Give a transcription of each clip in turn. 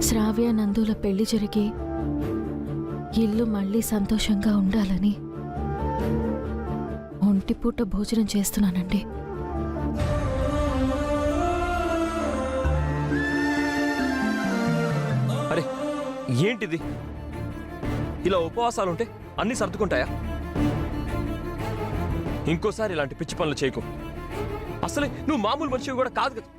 శ్రావ్య నందుల పెళ్లి జరిగి ఇల్లు మళ్ళీ సంతోషంగా ఉండాలని ఒంటిపూట భోజనం చేస్తున్నానండి. అరే ఏంటిది? ఇలా ఉపవాసాలుంటే అన్నీ సర్దుకుంటాయా? ఇంకోసారి ఇలాంటి పిచ్చి పనులు చేయకు. అసలే నువ్వు మామూలు మనిషివి కూడా కాదు కదా.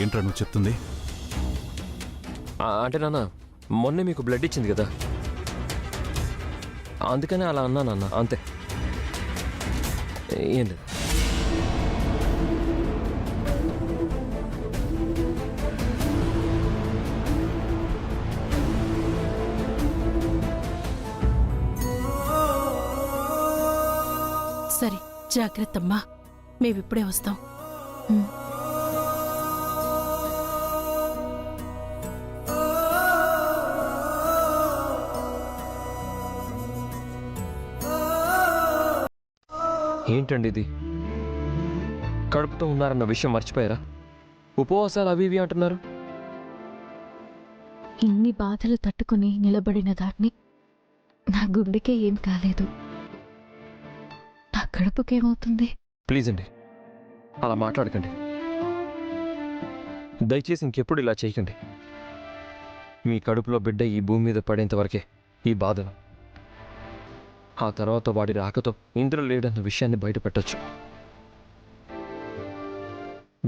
ఏంట్రా నువ్వు చెప్తుంది? అంటే నాన్న, మొన్నే మీకు బ్లడ్ ఇచ్చింది కదా, అందుకనే అలా అన్నాను అన్న, అంతే. ఏం లేదు. సరే, జాగ్రత్తమ్మా. మేమిప్పుడే వస్తాం. ఏంటండి ఇది? కడుపుతో ఉన్నారన్న విషయం మర్చిపోయారా? ఉపవాసాలు అవి ఇవి అంటున్నారు. ఇన్ని బాధలు తట్టుకుని నిలబడిన దాన్ని నా గుండెకే ఏం కాలేదు. నా కడుపుకేమవుతుంది? ప్లీజ్ అండి, అలా మాట్లాడకండి. దయచేసి ఇంకెప్పుడు ఇలా చేయకండి. మీ కడుపులో బిడ్డ ఈ భూమి మీద పడేంత వరకే ఈ బాధలు. ఆ తర్వాత వాడి రాకతో ఇంద్ర లేడన్న విషయాన్ని బయట పెట్టచ్చు.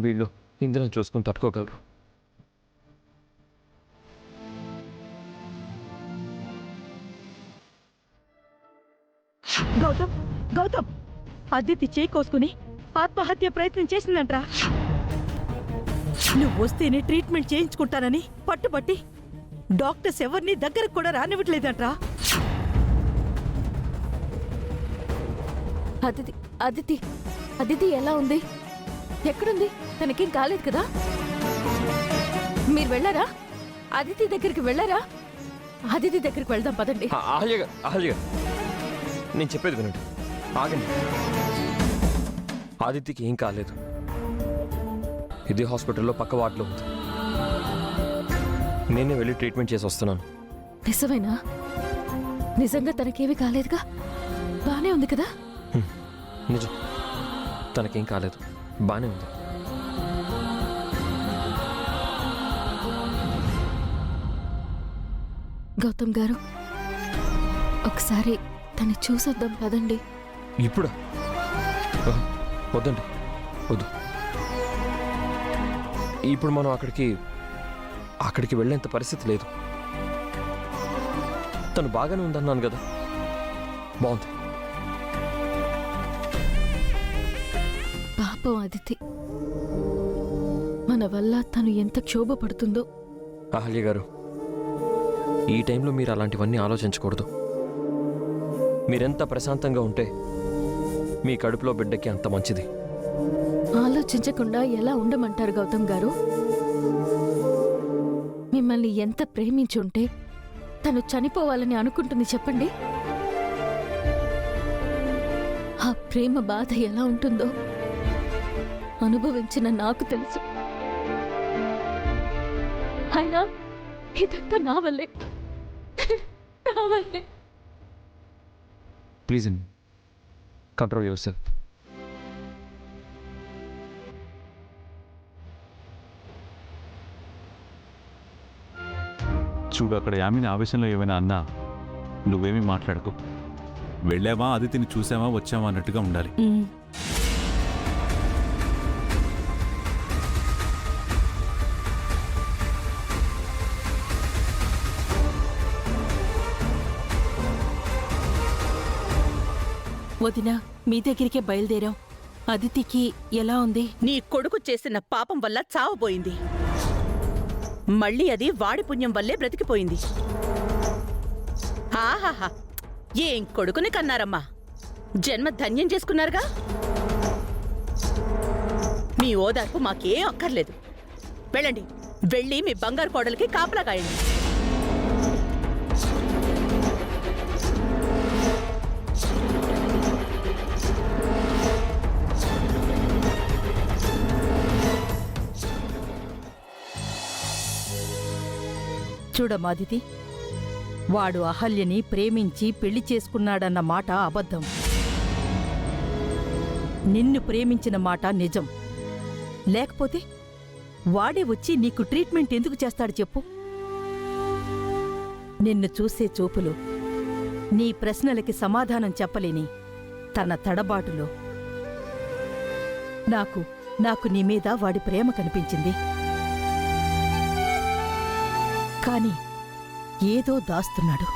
వీళ్ళు ఇంద్రను చూసుకుని తట్టుకోగలరు. గౌతమ్, గౌతమ్, అదితి చేయి కోసుకుని ఆత్మహత్య ప్రయత్నం చేసిందంట్రా. నువ్వు వస్తేనే ట్రీట్మెంట్ చేయించుకుంటానని పట్టుబట్టి డాక్టర్స్ ఎవరిని దగ్గరకు కూడా రానివ్వట్లేదంట్రా. అదితి అదితి అదితి ఎలా ఉంది? ఎక్కడుంది? తనకేం కాలేదు కదా? మీరు వెళ్ళారా? అదితి దగ్గరికి వెళ్ళారా? అదితి దగ్గరికి వెళ్దాం పదండి. అహల్య, నేను చెప్పేది వినండి, ఆగండి. ఆదిత్యకి ఏం కాలేదు. ఇదే హాస్పిటల్లో పక్క వార్డులో ఉంది. నేనే వెళ్ళి ట్రీట్మెంట్ చేసి వస్తున్నాను. నిజమేనా? నిజంగా తనకేమీ కాలేదుగా? బానే ఉంది కదా? నిజం, తనకేం కాలేదు, బానే ఉంది. గౌతమ్ గారు, ఒకసారి తను చూసొద్దాం పదండి. ఇప్పుడా? వద్దండి, వద్దు. ఇప్పుడు మనం అక్కడికి వెళ్ళేంత పరిస్థితి లేదు. తను బాగానే ఉందన్నాను కదా, బాగుంది. పాపం అదితి, మన వల్ల తను ఎంత క్షోభపడుతుందో. అహల్య గారు, ఈ టైంలో మీరు అలాంటివన్నీ ఆలోచించకూడదు. మీరెంత ప్రశాంతంగా ఉంటే మీ కడుపులో బిడ్డకి అంత మంచిది. ఆలోచించకుండా ఎలా ఉండమంటారు గౌతమ్ గారు? మిమ్మల్ని ఎంత ప్రేమించుంటే తను చనిపోవాలని అనుకుంటుంది చెప్పండి. ఆ ప్రేమ బాధ ఎలా ఉంటుందో అనుభవించిన నాకు తెలుసు. అయినా ఇదంతా నా వల్లే. ప్లీజ్ అండి, కంట్రోల్ యువర్ సెల్ఫ్. చూడు, అక్కడ యామిని ఆవేశంలో ఏమైనా అన్నా నువ్వేమీ మాట్లాడకు. వెళ్ళామా, అదితిని చూసామా, వచ్చామా అన్నట్టుగా ఉండాలి. వదినా, మీ దగ్గరికే బయలుదేరాం. అదితికి ఎలా ఉంది? నీ కొడుకు చేసిన పాపం వల్ల చావబోయింది. మళ్ళీ అది వాడి పుణ్యం వల్లే బ్రతికిపోయింది. ఆహాహా, ఏం కొడుకుని కన్నారమ్మా! జన్మ ధన్యం చేసుకున్నారుగా. మీ ఓదార్పు మాకేం అక్కర్లేదు. వెళ్ళండి, వెళ్ళి మీ బంగారు కోడలికి కాపలా కాయండి. చూడమాదితి, వాడు అహల్యని ప్రేమించి పెళ్లి చేసుకున్నాడన్న మాట అబద్ధం. నిన్ను ప్రేమించిన మాట నిజం. లేకపోతే వాడే వచ్చి నీకు ట్రీట్మెంట్ ఎందుకు చేస్తాడు చెప్పు? నిన్ను చూసే చూపులు, నీ ప్రశ్నలకి సమాధానం చెప్పలేని తన తడబాటులో నాకు నీ మీద వాడి ప్రేమ కనిపించింది. కాని ఏదో దాస్తున్నాడు.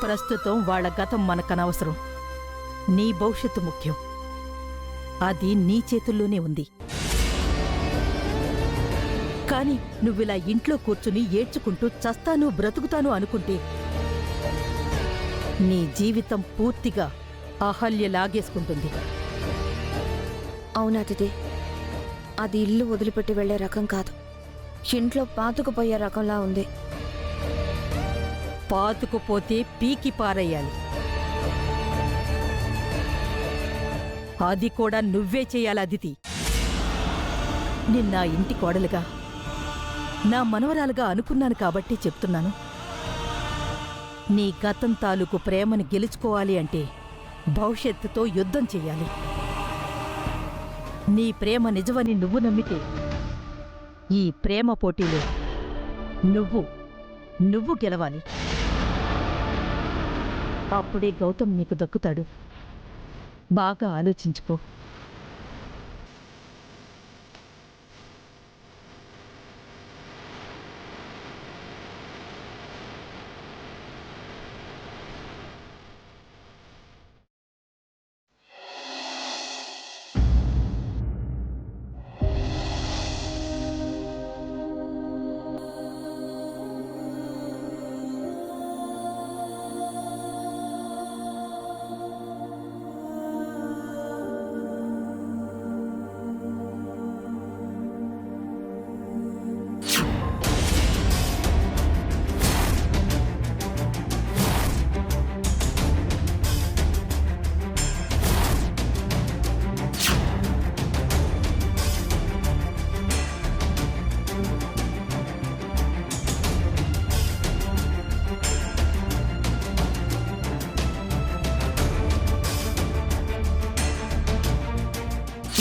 ప్రస్తుతం వాళ్ళ గతం మనకనవసరం. నీ భవిష్యత్తు ముఖ్యం. అది నీ చేతుల్లోనే ఉంది. కాని నువ్విలా ఇంట్లో కూర్చుని ఏడ్చుకుంటూ చస్తాను బ్రతుకుతాను అనుకుంటే నీ జీవితం పూర్తిగా అహల్య లాగేసుకుంటుంది. అవునదితి, అది ఇల్లు వదిలిపెట్టి వెళ్లే రకం కాదు. ఇంట్లో పాతుకుపోయే రకంలా ఉంది. పాతుకుపోతే పీకి పారేయాలి. అది కూడా నువ్వే చేయాలి అదితి. నిన్న ఇంటి కోడలుగా, నా మనవరాలుగా అనుకున్నాను కాబట్టి చెప్తున్నాను. నీ గతం తాలూకు ప్రేమని గెలుచుకోవాలి అంటే భవిష్యత్తుతో యుద్ధం చెయ్యాలి. నీ ప్రేమ నిజమని నువ్వు నమ్మితే ఈ ప్రేమ పోటీలో నువ్వు గెలవాలి. అప్పుడే గౌతమ్ నీకు దక్కుతాడు. బాగా ఆలోచించుకో.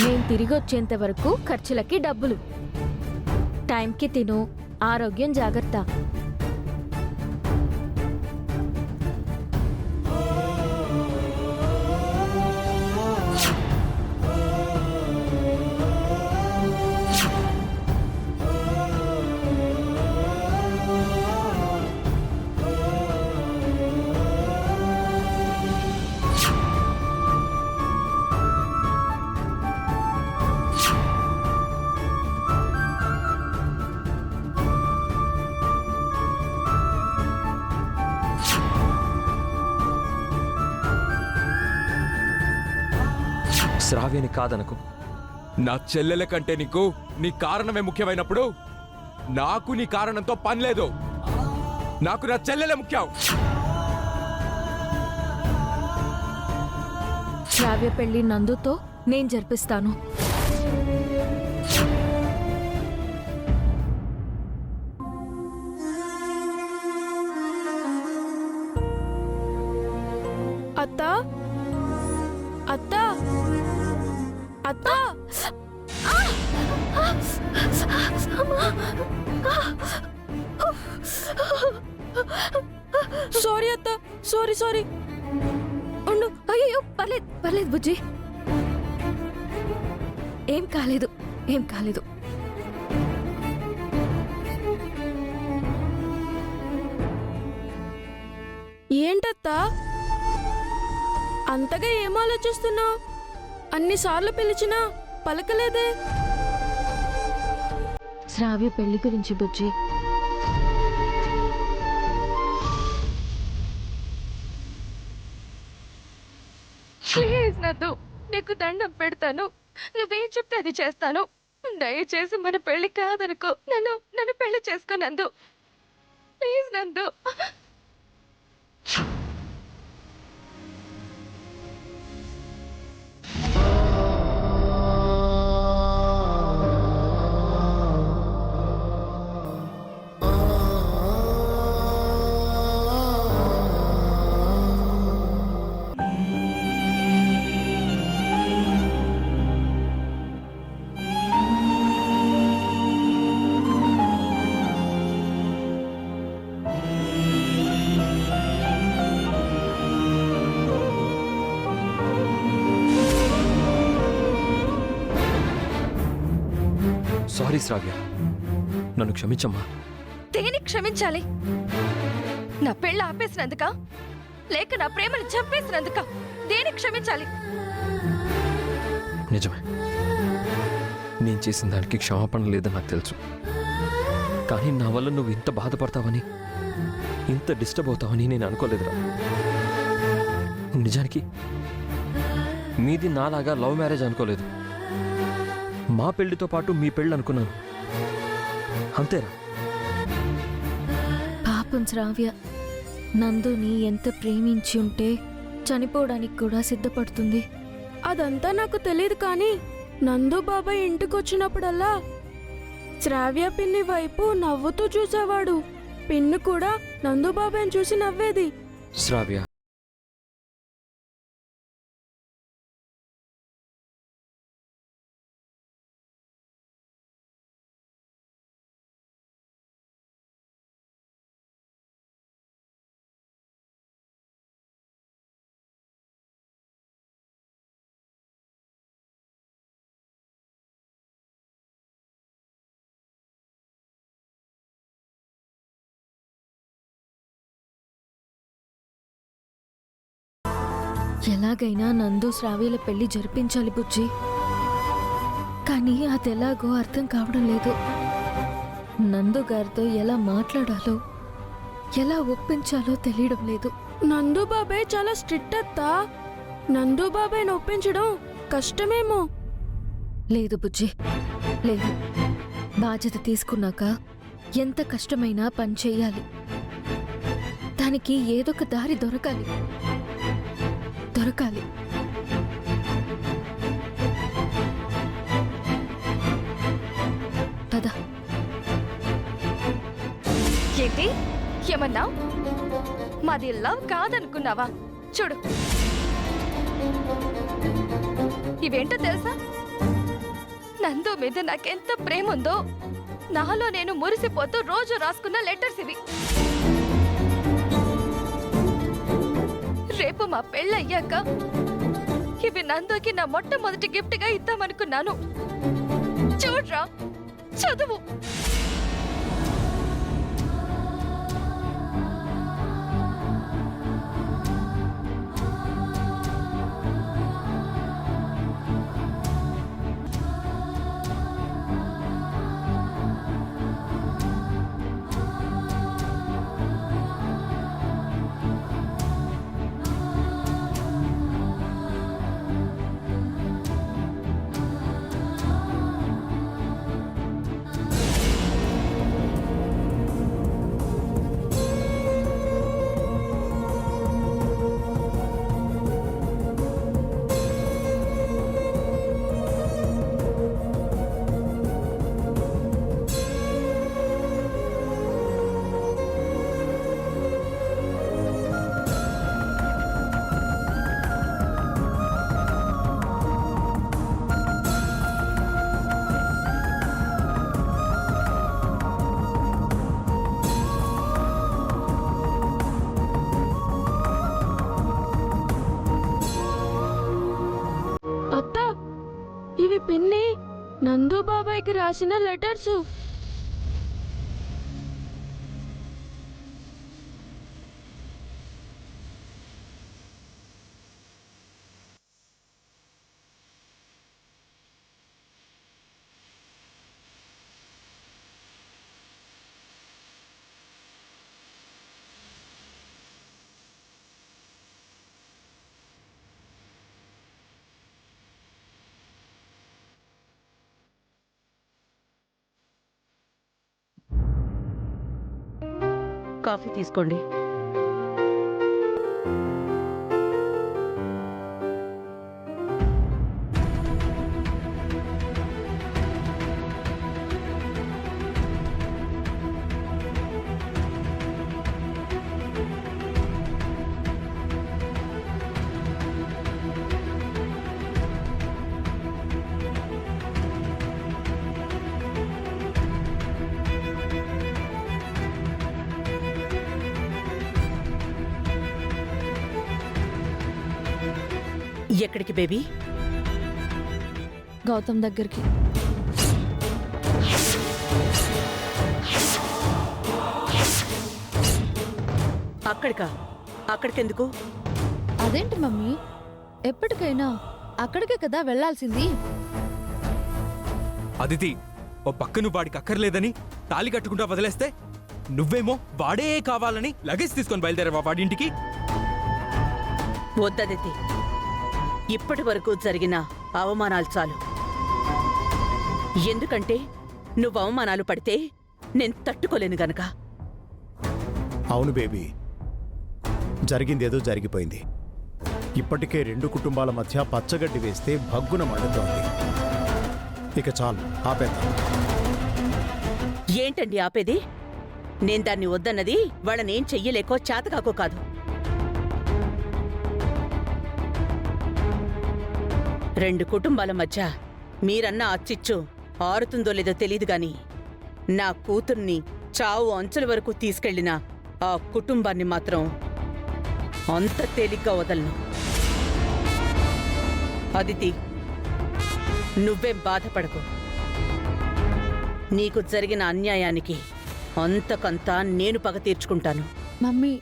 నేను తిరిగి వచ్చేంత వరకు ఖర్చులకి డబ్బులు, టైంకి తిను, ఆరోగ్యం జాగ్రత్త. శ్రావ్యని కాదనకు. నా చెల్లెల కంటే నీకు నీ కారణమే ముఖ్యమైనప్పుడు నాకు నీ కారణంతో పని లేదు. నాకు నా చెల్లెలే ముఖ్యం. శ్రావ్య పెళ్లి నందుతో నేను జరిపిస్తాను. అత్తా, అత్తా, అత్తా! సారీ అత్తా, సారీ. ఉండు. అయ్యో, పర్లేదు పర్లేదు బుజ్జి, ఏం కాలేదు. ఏంటత్తా అంతగా ఏం ఆలోచిస్తున్నావు? అన్నిసార్లు పిలిచినా పలకలేదే. శ్రావ్య పెళ్లి గురించి బుజ్జి. ప్లీజ్ నద్దు, నీకు దండం పెడతాను. నువ్వేం చెప్తే అది చేస్తాను. దయచేసి మన పెళ్లి కాదనుకో. నన్ను నన్ను పెళ్లి చేసుకో నందు. ప్లీజ్ నందు. సారీ శ్రావ్య, నన్ను క్షమించమ్మా. దేనికి క్షమించాలి? నా పెళ్ళ ఆపేసినందుక, లేక నా ప్రేమను చంపేసినందుక? దేనికి క్షమించాలి? నిజమే, నేను చేసిన దానికి క్షమాపణ లేదని నాకు తెలుసు. కానీ నా వల్ల నువ్వు ఇంత బాధపడతావని, ఇంత డిస్టర్బ్ అవుతావని నేను అనుకోలేదురా. నిజానికి మీది నాలాగా లవ్ మ్యారేజ్ అనుకోలేదు. మా పెళ్లితో పాటు మీ పెళ్ళి అనుకున్నాను, అంతేరా. పాపం శ్రావ్య నందుని ఎంత ప్రేమించి ఉంటే చనిపోవడానికి కూడా సిద్ధపడుతుంది. అదంతా నాకు తెలియదు, కానీ నందు బాబాయ్ ఇంటికొచ్చినప్పుడల్లా శ్రావ్య పిన్ని వైపు నవ్వుతూ చూసేవాడు. పిన్ను కూడా నందు బాబాయ్ని చూసి నవ్వేది. శ్రావ్య, ఎలాగైనా నందు శ్రావ్యల పెళ్లి జరిపించాలి బుజ్జి. కానీ అదెలాగో అర్థం కావడం లేదు. నందు గారితో ఎలా మాట్లాడాలో, ఎలా ఒప్పించాలో తెలియడం లేదు. నందు బాబాయ్ చాలా స్ట్రిక్ట్ అత్తా. నందు బాబాయ్ని ఒప్పించడం కష్టమేమో. లేదు బుజ్జి, లేదు. బాధ్యత తీసుకున్నాక ఎంత కష్టమైనా పని చెయ్యాలి. దానికి ఏదొక దారి దొరకాలి. పద. ఏంటి ఏమన్నావు? మాది లవ్ కాదనుకున్నావా? చూడు, ఇవేంటో తెలుసా? నందు మీద నాకెంత ప్రేమ ఉందో నాలో నేను మురిసిపోతూ రోజు రాసుకున్న లెటర్స్ ఇవి. రేపు మా పెళ్ళయ్యాక ఇవి నందుకి నా మొట్టమొదటి గిఫ్ట్ గా ఇద్దామనుకున్నాను. చూడ్రా, చదువు. ఇవి పిన్ని నందు బాబాయ్కి రాసిన లెటర్స్. కాఫీ తీసుకోండి. ఎక్కడికి బేబీ? గౌతమ్ దగ్గరికి. అక్కడికా? అక్కడికెందుకు? అదేంటి మమ్మీ, ఎప్పటికైనా అక్కడికే కదా వెళ్ళాల్సింది. అదితి, ఓ పక్కను వాడికి అక్కర్లేదని తాళి కట్టుకుంటా వదిలేస్తే నువ్వేమో వాడే కావాలని లగేజ్ తీసుకొని బయలుదేరావా వాడింటికి? వద్దదితి, ఇప్పటి వరకు జరిగిన అవమానాలు చాలు. ఎందుకంటే నువ్వు అవమానాలు పడితే నేను తట్టుకోలేను గనక. అవును బేబీ, జరిగిందేదో జరిగిపోయింది. ఇప్పటికే 2 కుటుంబాల మధ్య పచ్చగడ్డి వేస్తే భగ్గున మండుతోంది. ఇక చాలు, ఆపేద్దాం. ఏంటండి ఆపేది? నేను దాన్ని వద్దన్నది వాళ్ళనేం చెయ్యలేకో చేతకాకో కాదు. 2 కుటుంబాల మధ్య మీరన్న అచ్చిచ్చు ఆరుతుందో లేదో తెలీదు గాని నా కూతుర్ని చావు అంచుల వరకు తీసుకెళ్లిన ఆ కుటుంబాన్ని మాత్రం అంత తేలిగ్గా వదలను. అదితి, నువ్వేం బాధపడకు. నీకు జరిగిన అన్యాయానికి అంతకంతా నేను పగ తీర్చుకుంటాను. మమ్మీ,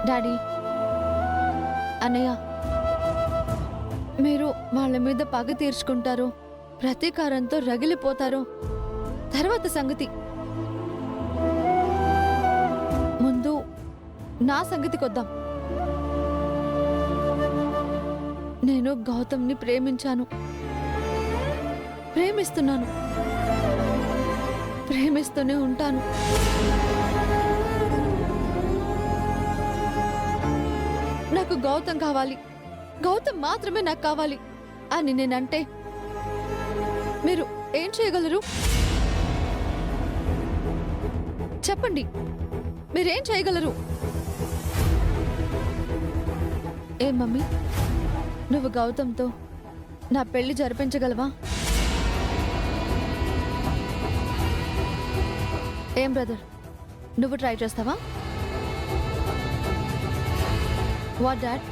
డాడీ, అన్నయ్య, మీరు వాళ్ళ మీద పగ తీర్చుకుంటారు, ప్రతీకారంతో రగిలిపోతారు, తర్వాత సంగతి. ముందు నా సంగతికొద్దాం. నేను గౌతమ్ని ప్రేమించాను, ప్రేమిస్తున్నాను, ప్రేమిస్తూనే ఉంటాను. నాకు గౌతమ్ కావాలి, గౌతమ్ మాత్రమే నాకు కావాలి అని నేనంటే మీరు ఏం చేయగలరు? చెప్పండి, మీరేం చేయగలరు? ఏం మమ్మీ, నువ్వు గౌతమ్తో నా పెళ్లి జరిపించగలవా? ఏం బ్రదర్, నువ్వు ట్రై చేస్తావా? వాట్ డాడ్,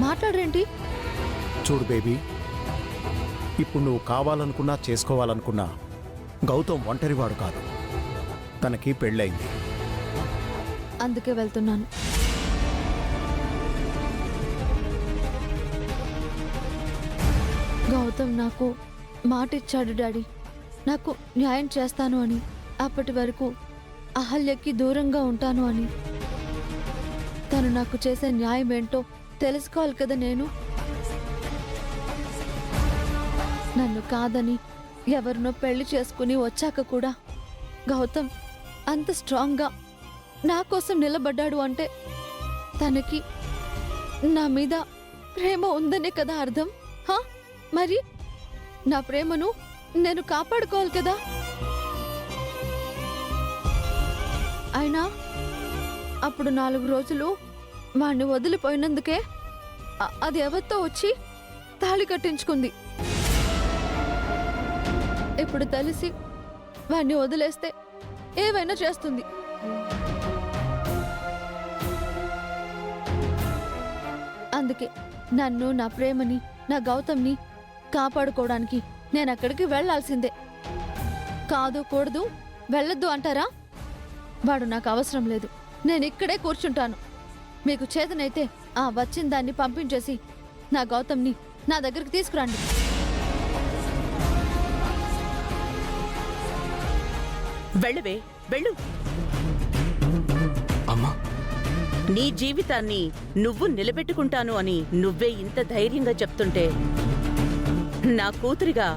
మాట్లాడరేంటి? చూడు బేబీ, ఇప్పుడు నువ్వు కావాలనుకున్నా చేసుకోవాలనుకున్నా గౌతమ్ ఒంటరివాడు కాదు. తనకి పెళ్ళయింది. అందుకే వెళ్తున్నాను. గౌతమ్ నాకు మాట ఇచ్చాడు డాడీ, నాకు న్యాయం చేస్తాను అని. అప్పటి వరకు అహల్యకి దూరంగా ఉంటాను అని. తను నాకు చేసే న్యాయం ఏంటో తెలుసుకోవాలి కదా నేను. నన్ను కాదని ఎవరినో పెళ్లి చేసుకుని వచ్చాక కూడా గౌతమ్ అంత స్ట్రాంగ్గా నా కోసం నిలబడ్డాడు అంటే తనకి నా మీద ప్రేమ ఉందనే కదా అర్థం. హా, మరి నా ప్రేమను నేను కాపాడుకోవాలి కదా. అయినా అప్పుడు 4 రోజులు వాణ్ణి వదిలిపోయినందుకే అది ఎవరితో వచ్చి తాళి కట్టించుకుంది. ఇప్పుడు తెలిసి వాణ్ణి వదిలేస్తే ఏవైనా చేస్తుంది. అందుకే నన్ను, నా ప్రేమని, నా గౌతమ్ని కాపాడుకోవడానికి నేను అక్కడికి వెళ్లాల్సిందే. కాదు, కూడదు, వెళ్ళొద్దు అంటారా? వాడు నాకు అవసరం లేదు, నేను ఇక్కడే కూర్చుంటాను. మీకు చేతనైతే ఆ వచ్చిన దాన్ని పంపించేసి నా గౌతమ్ని నా దగ్గరికి తీసుకురండి. వెళ్ళవే, వెళ్ళు. అమ్మా, నీ జీవితాన్ని నువ్వు నిలబెట్టుకుంటాను అని నువ్వే ఇంత ధైర్యంగా చెప్తుంటే నా కూతురిగా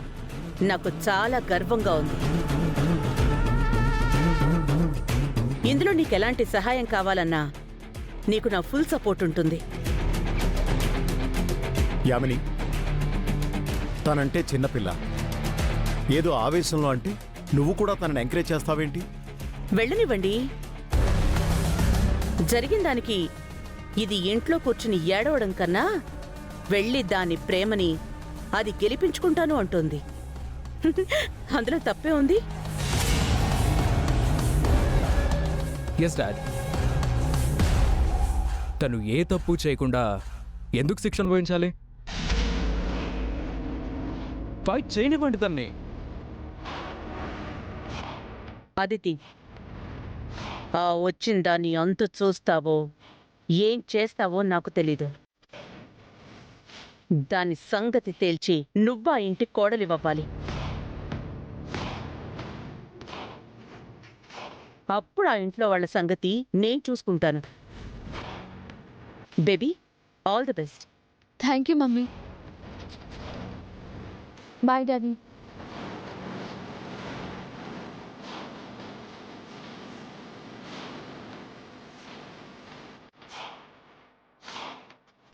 నాకు చాలా గర్వంగా ఉంది. ఇందులో నీకెలాంటి సహాయం కావాలన్నా నీకు నా ఫుల్ సపోర్ట్ ఉంటుంది. యామిని, తనంటే చిన్నపిల్ల, ఏదో ఆవేశంలో అంటే నువ్వు కూడా తనని ఎంకరేజ్ చేస్తావేంటి? వెళ్ళనివ్వండి. జరిగిన దానికి ఇది ఇంట్లో కూర్చుని ఏడవడం కన్నా వెళ్ళి దాని ప్రేమని అది గెలిపించుకుంటాను అంటుంది. అందులో తప్పే ఉంది? Yes dad. తను ఏ తప్పు చేయకుండా ఎందుకు శిక్ష అనుభవించాలి? ఫైట్ చేయనివ్వండి తన్ని. అదితి, ఆ వచ్చిన దాన్ని అంత చూస్తావో ఏం చేస్తావో నాకు తెలీదు. దాని సంగతి తేల్చి నువ్వా ఇంటి కోడలివ్వాలి. అప్పుడు ఆ ఇంట్లో వాళ్ళ సంగతి నేను చూసుకుంటాను. Baby, all the best. Thank you mummy. Bye daddy.